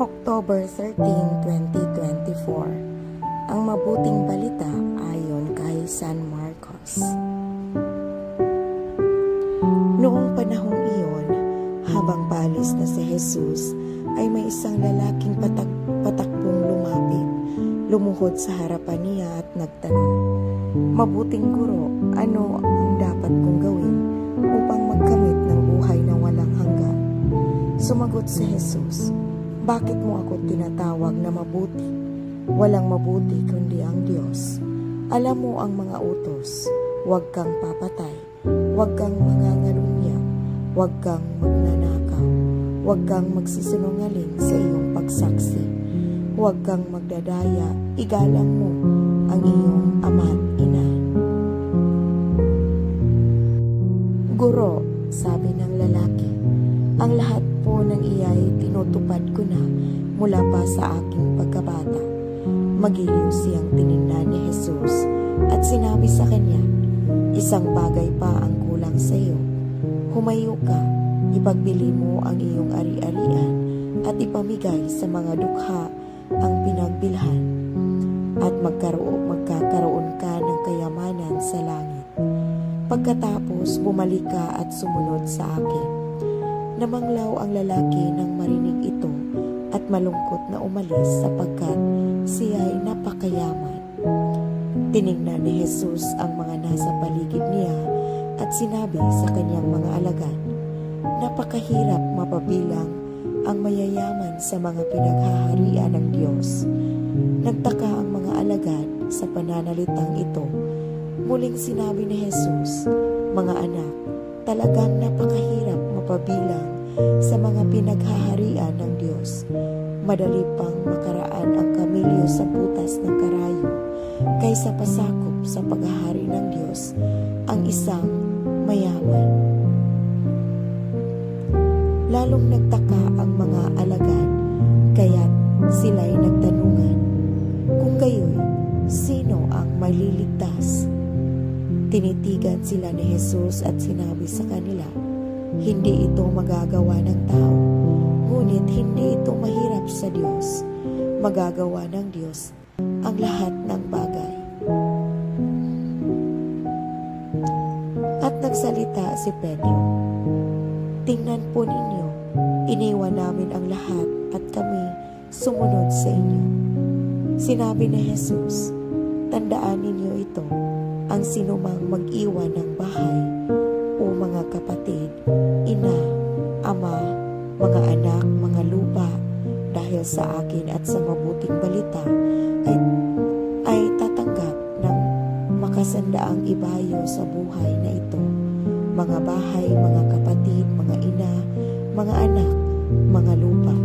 October 13, 2024. Ang mabuting balita ayon kay San Marcos. Noong panahong iyon, habang paalis na si Jesus, ay may isang lalaking patakbong lumapit, lumuhod sa harapan niya at nagtanong, "Mabuting guro, ano ang dapat kong gawin upang magkamit ng buhay na walang hanggan?" Sumagot si Jesus, "Bakit mo ako tinatawag na mabuti? Walang mabuti kundi ang Diyos. Alam mo ang mga utos, huwag kang papatay, huwag kang mangangalunya, huwag kang magnanakaw, huwag kang magsisinungaling sa iyong pagsaksi, huwag kang magdadaya, igalang mo ang iyong ama at ina." "Guro," sabi ng lalaki, "ang lahat po ng iya'y tinutupad ko na mula pa sa aking pagkabata." Magiliw siyang tiningnan ni Jesus at sinabi sa kanya, "Isang bagay pa ang kulang sa iyo. Humayo ka, ipagbili mo ang iyong ari-arian at ipamigay sa mga dukha ang pinagbilhan, at magkakaroon ka ng kayamanan sa langit. Pagkatapos bumalik ka at sumunod sa akin." Namanglaw ang lalaki nang marinig ito at malungkot na umalis sapagkat siya ay napakayaman. Tiningnan ni Jesus ang mga nasa paligid niya at sinabi sa kanyang mga alagad, "Napakahirap mapabilang ang mayayaman sa mga pinaghaharian ng Diyos." Nagtaka ang mga alagad sa pananalitang ito. Muling sinabi ni Jesus, "Mga anak, talagang napakahirap mapabilang sa mga pinaghaharian ng Diyos. Madali pang makaraan ang kamilyo sa butas ng karayo kaysa pasakop sa paghahari ng Diyos ang isang mayaman." Lalong nagtaka ang mga alagad, kaya't sila'y nagtanungan, kung gayoy, sino ang maliligtas? Tinitigan sila ni Jesus at sinabi sa kanila, "Hindi ito magagawa ng tao, ngunit hindi ito mahirap sa Diyos. Magagawa ng Diyos ang lahat ng bagay." At nagsalita si Pedro, "Tingnan po ninyo, iniwan namin ang lahat at kami sumunod sa inyo." Sinabi ni Jesus, "Tandaan ninyo ito, ang sinumang mag-iwan ng bahay o mga kapatid, ina, ama, mga anak, mga lupa, dahil sa akin at sa mabuting balita, ay tatanggap ng makasandaang ibayo sa buhay na ito. Mga bahay, mga kapatid, mga ina, mga anak, mga lupa,